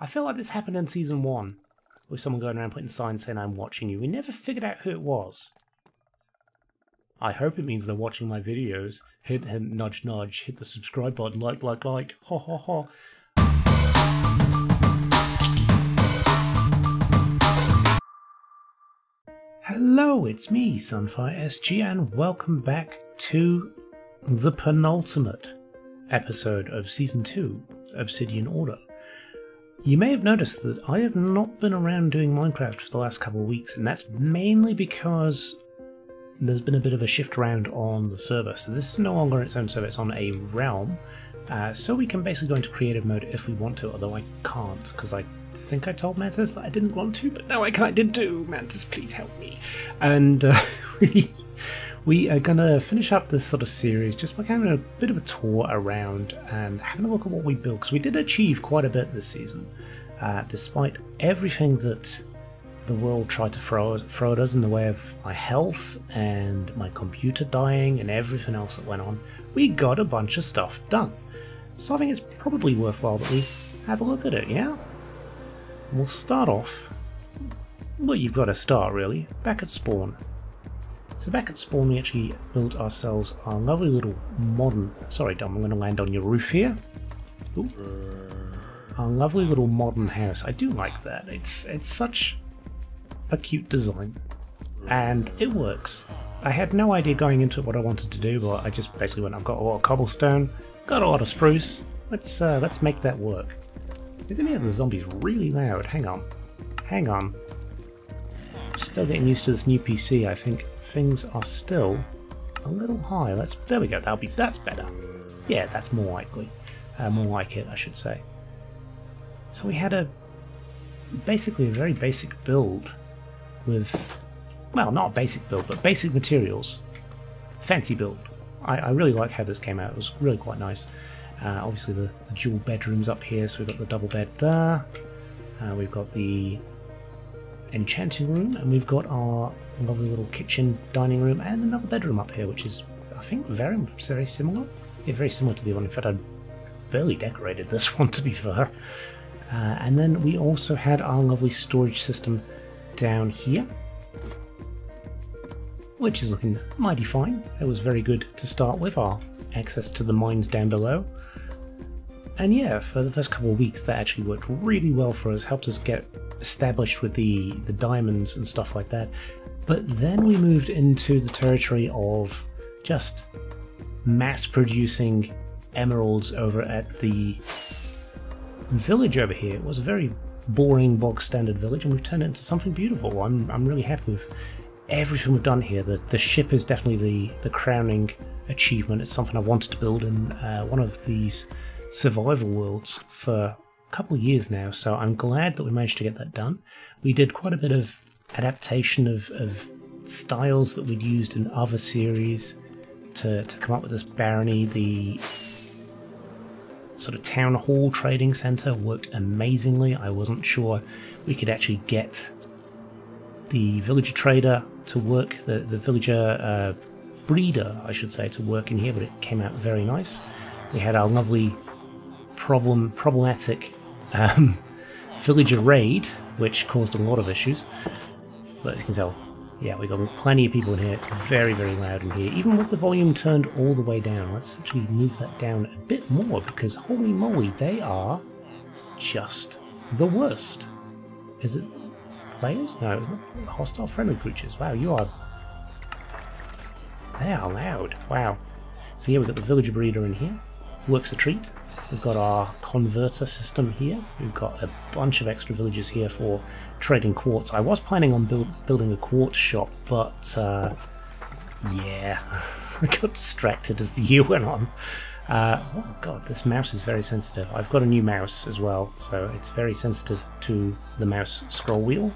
I feel like this happened in Season 1, with someone going around putting signs saying I'm watching you. We never figured out who it was. I hope it means they're watching my videos. Hint, hint, nudge, nudge. Hit the subscribe button. Like. Ha ha ha. Hello, it's me, Sunfire SG, and welcome back to the penultimate episode of Season 2, Obsidian Order. You may have noticed that I have not been around doing Minecraft for the last couple of weeks, and that's mainly because there's been a bit of a shift around on the server. So this is no longer its own server, it's on a realm. So we can basically go into creative mode if we want to, although I can't, because I think I told Mantis that I didn't want to, but now I kind of do. Mantis, please help me. And we are going to finish up this sort of series just by having a bit of a tour around and having a look at what we built, because we did achieve quite a bit this season, despite everything that the world tried to throw at us in the way of my health and my computer dying and everything else that went on. We got a bunch of stuff done. So I think it's probably worthwhile that we have a look at it, yeah? We'll start off, well, you've got to start really, back at spawn. So back at spawn we actually built ourselves our lovely little modern, sorry Dom, I'm going to land on your roof here. Ooh. Our lovely little modern house. I do like that, it's such a cute design, and it works. I had no idea going into it what I wanted to do, but I just basically went, I've got a lot of cobblestone, got a lot of spruce, let's make that work. Is any of the zombies really loud? Hang on. Still getting used to this new PC. I think things are still a little high. There we go. That's better. Yeah, that's more likely. More like it, I should say. So we had basically a very basic build with, well, not a basic build, but basic materials. Fancy build. I really like how this came out. It was really quite nice. Obviously the dual bedrooms up here, so we've got the double bed there, we've got the enchanting room, and we've got our lovely little kitchen dining room and another bedroom up here, which is, I think, very similar. Yeah, very similar to the one. In fact, I barely decorated this one, to be fair. And then we also had our lovely storage system down here, which is looking mighty fine. It was very good to start with, our access to the mines down below. And yeah, for the first couple of weeks that actually worked really well for us, helped us get established with the diamonds and stuff like that. But then we moved into the territory of just mass producing emeralds over at the village over here. It was a very boring bog standard village, and we've turned it into something beautiful. I'm really happy with everything we've done here. The ship is definitely the crowning achievement. It's something I wanted to build in one of these survival worlds for a couple of years now, so I'm glad that we managed to get that done. We did quite a bit of adaptation of styles that we'd used in other series to come up with this barony. The sort of town hall trading centre worked amazingly. I wasn't sure we could actually get the villager trader to work, the villager breeder, I should say, to work in here, but it came out very nice. We had our lovely problematic villager raid, which caused a lot of issues. But as you can tell, yeah, we got plenty of people in here. It's very, very loud in here, even with the volume turned all the way down. Let's actually move that down a bit more, because holy moly, they are just the worst. Is it players? No, hostile friendly creatures. Wow, they are loud. Wow. So here we've got the villager breeder in here. Works a treat. We've got our converter system here. We've got a bunch of extra villagers here for trading quartz. I was planning on building a quartz shop, but yeah, I got distracted as the year went on. Oh god, this mouse is very sensitive. I've got a new mouse as well, so it's very sensitive to the mouse scroll wheel.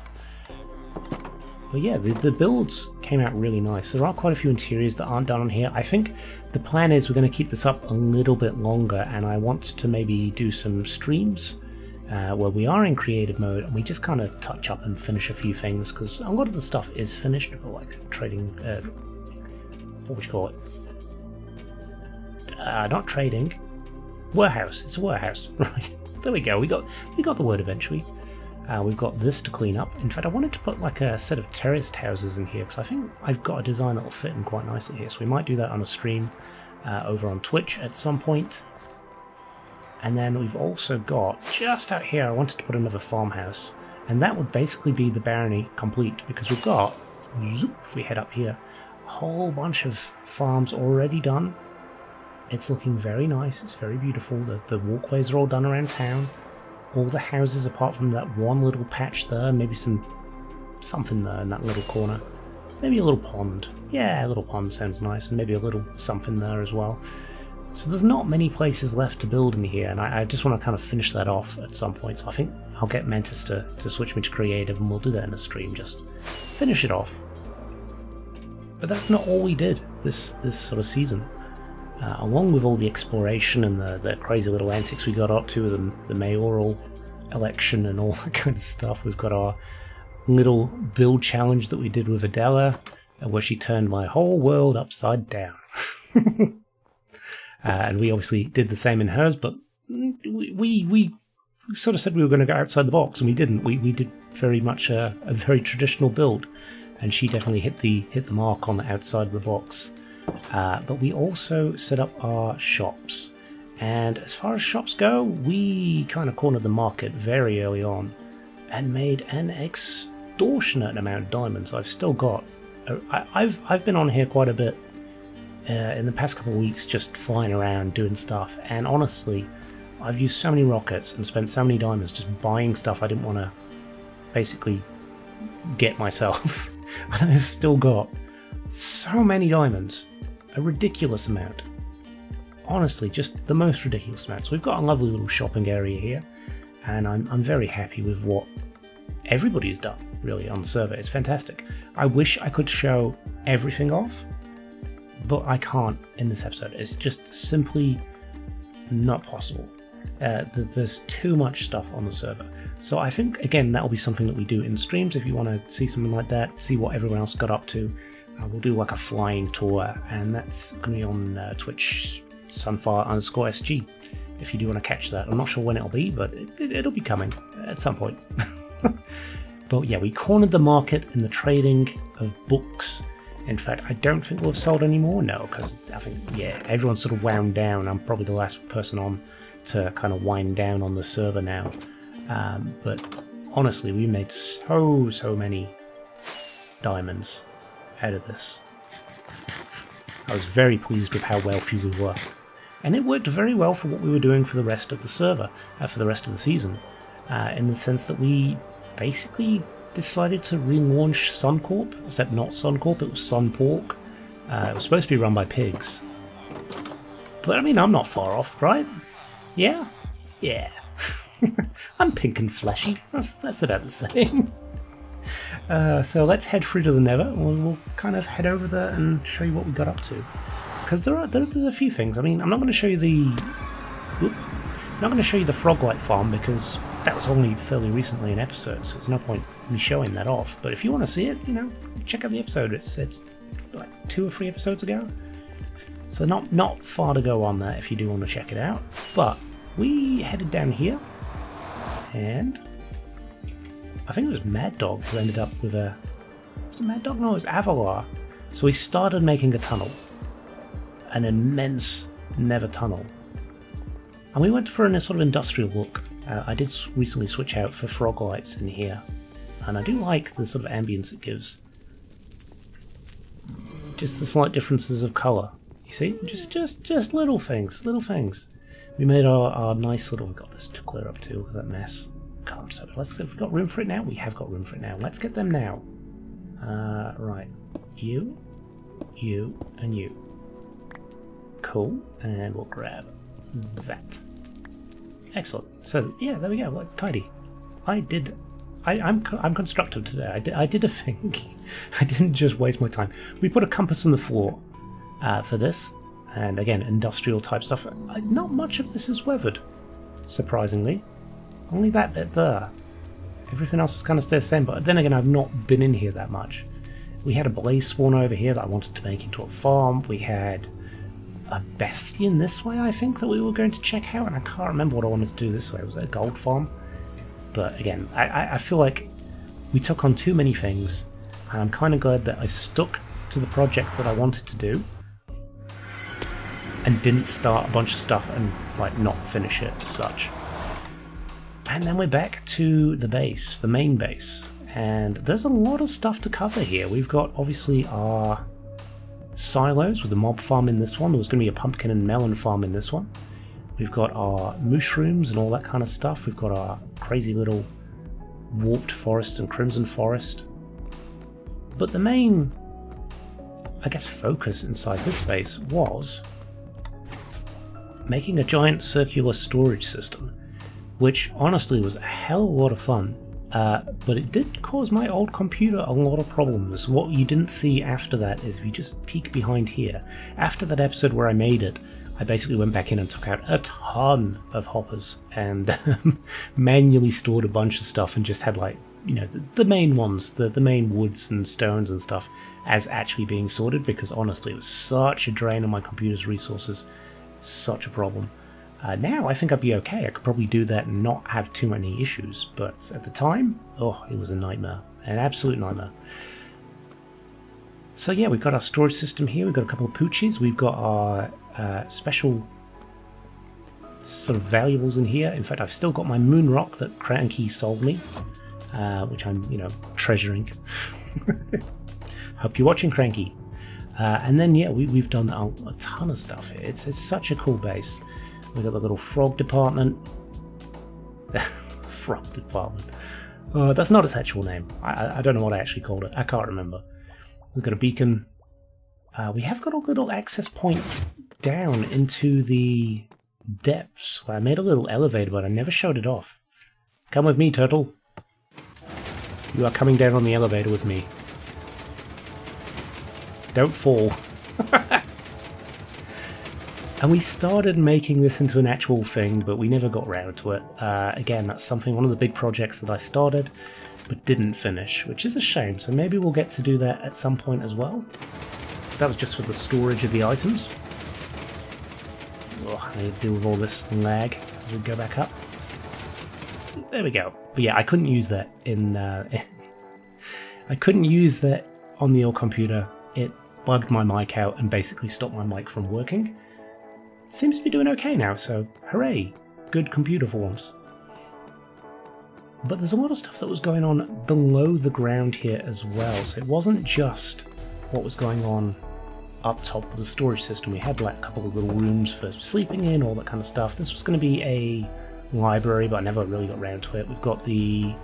But yeah, the builds came out really nice. There are quite a few interiors that aren't done on here. I think the plan is we're going to keep this up a little bit longer, and I want to maybe do some streams where we are in creative mode and we just kind of touch up and finish a few things, because a lot of the stuff is finished, but like trading, what would you call it? Not trading, warehouse. It's a warehouse, right? there we go. We got the word eventually. We've got this to clean up. In fact, I wanted to put like a set of terraced houses in here because I think I've got a design that will fit in quite nicely here. So we might do that on a stream over on Twitch at some point. And then we've also got, just out here, I wanted to put another farmhouse. And that would basically be the barony complete, because we've got, if we head up here, a whole bunch of farms already done. It's looking very nice, it's very beautiful. The walkways are all done around town. All the houses, apart from that one little patch there, maybe something there in that little corner. Maybe a little pond. Yeah, a little pond sounds nice, and maybe a little something there as well. So there's not many places left to build in here, and I just want to kind of finish that off at some point. So I think I'll get Mantis to switch me to creative, and we'll do that in a stream, just finish it off. But that's not all we did this sort of season. Along with all the exploration and the crazy little antics we got up to, the mayoral election and all that kind of stuff, we've got our little build challenge that we did with Adela, where she turned my whole world upside down. And we obviously did the same in hers, but we sort of said we were going to go outside the box, and we didn't. We did very much a very traditional build, and she definitely hit the mark on the outside of the box. But we also set up our shops, and as far as shops go, we kind of cornered the market very early on and made an extortionate amount of diamonds. I've still got, I've been on here quite a bit in the past couple of weeks, just flying around doing stuff, and honestly, I've used so many rockets and spent so many diamonds just buying stuff I didn't want to basically get myself. And I've still got so many diamonds, a ridiculous amount. Honestly, just the most ridiculous amount. So we've got a lovely little shopping area here, and I'm very happy with what everybody's done, really, on the server. It's fantastic. I wish I could show everything off, but I can't in this episode. It's just simply not possible. There's too much stuff on the server. So I think, again, that'll be something that we do in streams. If you want to see something like that, see what everyone else got up to, we'll do like a flying tour, and that's going to be on Twitch, Sunfire_SG, if you do want to catch that. I'm not sure when it'll be, but it'll be coming at some point. But yeah, we cornered the market in the trading of books. In fact, I don't think we'll have sold any more, no, because I think, yeah, everyone's sort of wound down. I'm probably the last person on to kind of wind down on the server now. But honestly, we made so many diamonds out of this. I was very pleased with how wealthy we were. And it worked very well for what we were doing for the rest of the server, for the rest of the season, in the sense that we basically decided to relaunch Suncorp, except not Suncorp, it was Sunpork. It was supposed to be run by pigs. But I mean, I'm not far off, right? Yeah? Yeah. I'm pink and fleshy, that's about the same. So let's head through to the Nether. We'll kind of head over there and show you what we got up to. Because there's a few things. I mean, I'm not going to show you the Froglight farm because that was only fairly recently an episode, so there's no point me showing that off. But if you want to see it, you know, check out the episode. It's like 2 or 3 episodes ago, so not far to go on that if you do want to check it out. But we headed down here, and I think it was Mad Dog who ended up with a... Was it Mad Dog? No, it was Avalar. So we started making a tunnel. An immense Nether tunnel. And we went for a sort of industrial look. I did recently switch out for frog lights in here. And I do like the sort of ambience it gives. Just the slight differences of colour. You see? Just little things. Little things. We made our nice little... We got this to clear up too, that mess. God, so let's see if we've got room for it now. We have got room for it now. Let's get them now. Right. You, and you. Cool. And we'll grab that. Excellent. So yeah, there we go. Well, it's tidy. I'm constructive today. I did a thing. I didn't just waste my time. We put a compass on the floor for this, and again, industrial type stuff. Not much of this is weathered, surprisingly. Only that bit there. Everything else is kind of stayed the same, but then again, I've not been in here that much. We had a blaze spawn over here that I wanted to make into a farm. We had a bastion this way, I think, that we were going to check out, and I can't remember what I wanted to do this way. Was it a gold farm? But again, I feel like we took on too many things, and I'm kind of glad that I stuck to the projects that I wanted to do and didn't start a bunch of stuff and like not finish it as such. And then we're back to the base, the main base, and there's a lot of stuff to cover here. We've got obviously our silos with the mob farm in this one. There was going to be a pumpkin and melon farm in this one. We've got our mushrooms and all that kind of stuff. We've got our crazy little warped forest and crimson forest. But the main, I guess, focus inside this space was making a giant circular storage system, which honestly was a hell of a lot of fun. But it did cause my old computer a lot of problems. What you didn't see after that is if you just peek behind here. After that episode where I made it, I basically went back in and took out a ton of hoppers and manually stored a bunch of stuff and just had, like, you know, the main ones, the main woods and stones and stuff as actually being sorted, because honestly it was such a drain on my computer's resources, such a problem. Now I think I'd be okay. I could probably do that and not have too many issues, but at the time, oh, it was a nightmare, an absolute nightmare. So yeah, we've got our storage system here. We've got a couple of poochies. We've got our special sort of valuables in here. In fact, I've still got my moon rock that Cranky sold me, which I'm, you know, treasuring. Hope you're watching, Cranky. And then yeah, we've done a ton of stuff here. It's such a cool base. We've got the little frog department. Frog department. That's not its actual name. I don't know what I actually called it. I can't remember. We've got a beacon. We have got a little access point down into the depths. I made a little elevator, but I never showed it off. Come with me, turtle. You are coming down on the elevator with me. Don't fall. And we started making this into an actual thing, but we never got round to it. Again, that's one of the big projects that I started, but didn't finish, which is a shame. So maybe we'll get to do that at some point as well. That was just for the storage of the items. Oh, I need to deal with all this lag as we go back up. There we go. But yeah, I couldn't use that in... I couldn't use that on the old computer. It bugged my mic out and basically stopped my mic from working. Seems to be doing okay now, so hooray! Good computer for once. But there's a lot of stuff that was going on below the ground here as well, so it wasn't just what was going on up top with the storage system. We had like a couple of little rooms for sleeping in, all that kind of stuff. This was going to be a library, but I never really got around to it. We've got the...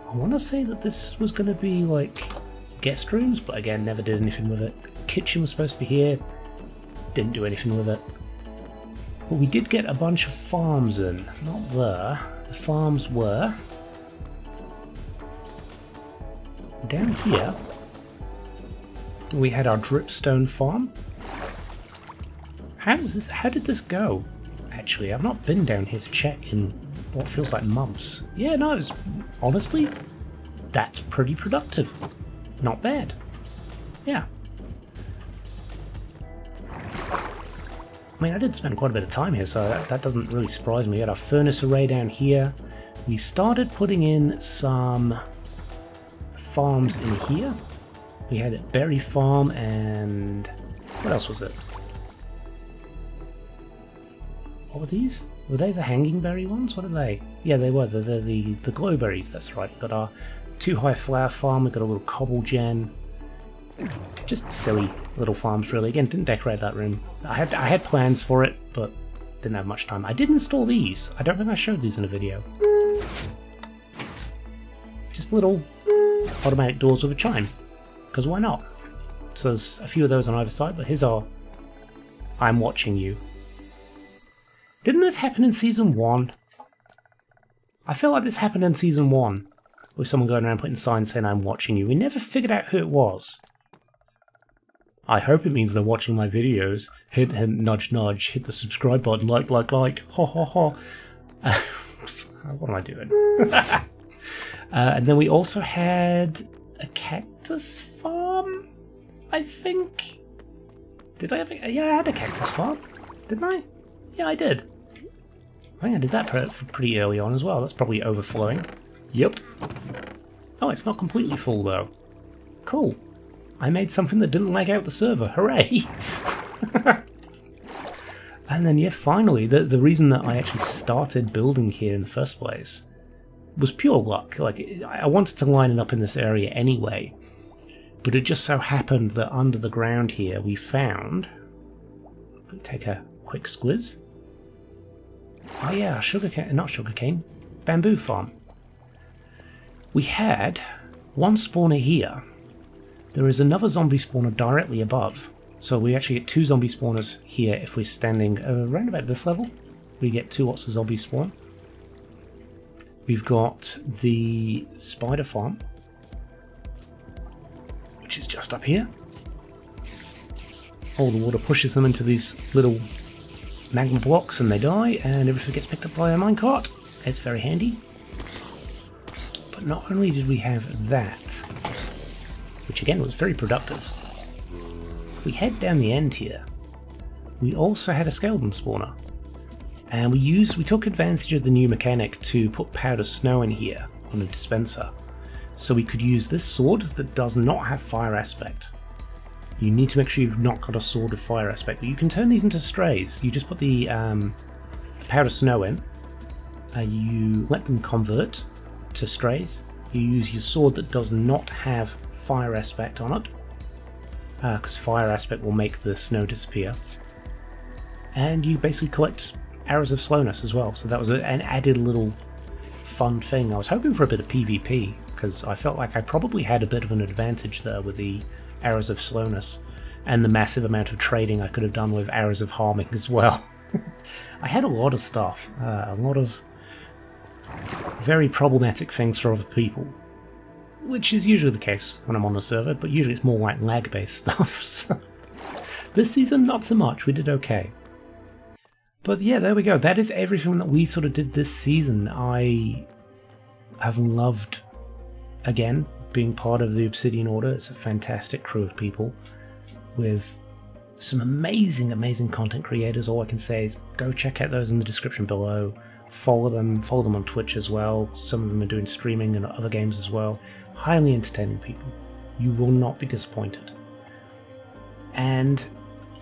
I want to say that this was going to be like guest rooms, but again, never did anything with it. Kitchen was supposed to be here, didn't do anything with it. But we did get a bunch of farms in. Not there. The farms were down here. We had our dripstone farm. How did this go? Actually, I've not been down here to check in what feels like months. Yeah, no, it was, honestly, that's pretty productive. Not bad. Yeah. I mean, I did spend quite a bit of time here, so that doesn't really surprise me. We had our furnace array down here. We started putting in some farms in here. We had a berry farm and... what else was it? What were these? Were they the hanging berry ones? What are they? Yeah, they were. They're the glowberries, that's right. We've got our 2 high flower farm. We've got a little cobble gen. Just silly little farms, really. Again, didn't decorate that room. I had plans for it, but didn't have much time. I did install these. I don't think I showed these in a video. Just little automatic doors with a chime. Because why not? So there's a few of those on either side, but here's our I'm watching you. Didn't this happen in Season 1? I feel like this happened in Season 1. With someone going around putting signs saying I'm watching you. We never figured out who it was. I hope it means they're watching my videos. Hint, hint, nudge, nudge. Hit the subscribe button. Like. Ha ha ha. What am I doing? And then we also had a cactus farm, I think. Did I ever? Yeah, I had a cactus farm, didn't I? Yeah, I did. I think I did that pretty early on as well. That's probably overflowing. Yep. Oh, it's not completely full though. Cool. I made something that didn't lag out the server. Hooray! And then, yeah, finally, the reason that I actually started building here in the first place was pure luck. Like, I wanted to line it up in this area anyway, but it just so happened that under the ground here we found... Take a quick squiz. Oh yeah, sugarcane, not sugarcane, bamboo farm. We had one spawner here. There is another zombie spawner directly above. So we actually get 2 zombie spawners here if we're standing around about this level. We get 2 lots of zombie spawn. We've got the spider farm, which is just up here. All the water pushes them into these little magma blocks and they die, and everything gets picked up by a minecart. It's very handy. But not only did we have that, which again was very productive, we head down the end here. We also had a skeleton spawner, and we took advantage of the new mechanic to put powder snow in here on a dispenser, so we could use this sword that does not have fire aspect. You need to make sure you've not got a sword with fire aspect, but you can turn these into strays. You just put the powder snow in, you let them convert to strays, you use your sword that does not have fire aspect on it, because fire aspect will make the snow disappear, and you basically collect arrows of slowness as well, so that was an added little fun thing. I was hoping for a bit of PvP, because I felt like I probably had a bit of an advantage there with the arrows of slowness, and the massive amount of trading I could have done with arrows of harming as well. I had a lot of stuff, a lot of very problematic things for other people, which is usually the case when I'm on the server, but usually it's more like lag-based stuff. So this season, not so much. We did okay. But yeah, there we go. That is everything that we sort of did this season. I have loved, again, being part of the Obsidian Order. It's a fantastic crew of people with some amazing, amazing content creators. All I can say is go check out those in the description below. Follow them on Twitch as well. Some of them are doing streaming and other games as well. Highly entertaining people. You will not be disappointed. And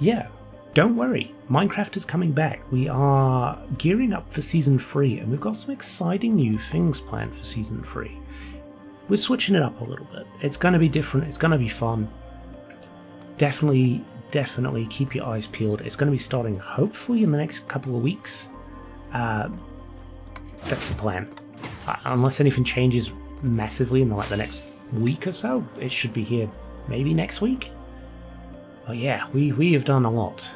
yeah, don't worry, Minecraft is coming back. We are gearing up for Season 3, and we've got some exciting new things planned for Season 3. We're switching it up a little bit. It's going to be different, it's going to be fun. Definitely keep your eyes peeled. It's going to be starting hopefully in the next couple of weeks. That's the plan. Unless anything changes massively in the next week or so, it should be here maybe next week. But yeah, we have done a lot.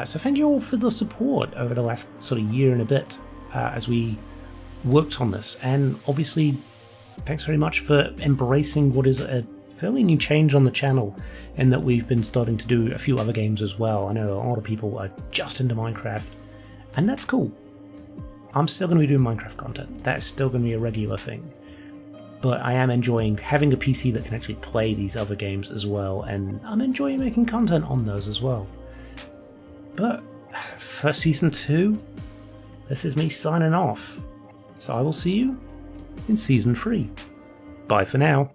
So thank you all for the support over the last sort of year and a bit as we worked on this, and obviously thanks very much for embracing what is a fairly new change on the channel, in that we've been starting to do a few other games as well. I know a lot of people are just into Minecraft, and that's cool. I'm still going to be doing Minecraft content. That is still going to be a regular thing. But I am enjoying having a PC that can actually play these other games as well, and I'm enjoying making content on those as well. But for Season 2, this is me signing off. So I will see you in Season 3. Bye for now.